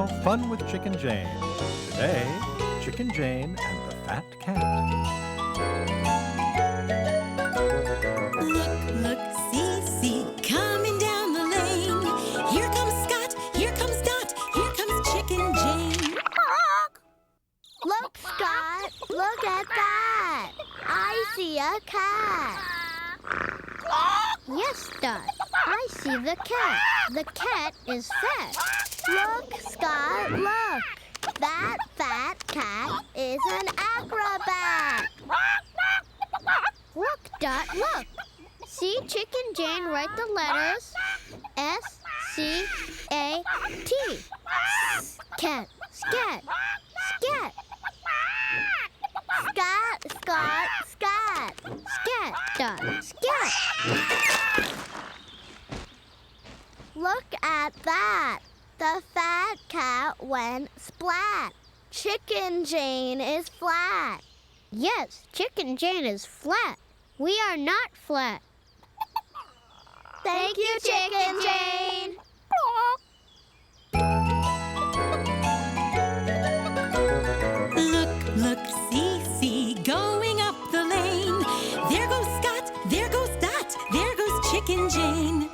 now, Fun with Chicken Jane. Today, Chicken Jane and the Fat Cat. Look, look, see, see, coming down the lane. Here comes Scot, here comes Dot, here comes Chicken Jane. Look, Scot, look at that. I see a cat. Yes, Dot. I see the cat. The cat is fat. Look, Scot, look. That fat cat is an acrobat. Look, Dot, look. See Chicken Jane write the letters S-C-A-T. Cat, scat, scat. Scot, Scot, Scot. Scat, Dot, scat. Look at that. The fat cat went splat. Chicken Jane is flat. Yes, Chicken Jane is flat. We are not flat. Thank you, Chicken Jane. Look, look, see, see, going up the lane. There goes Scot, there goes Dot, there goes Chicken Jane.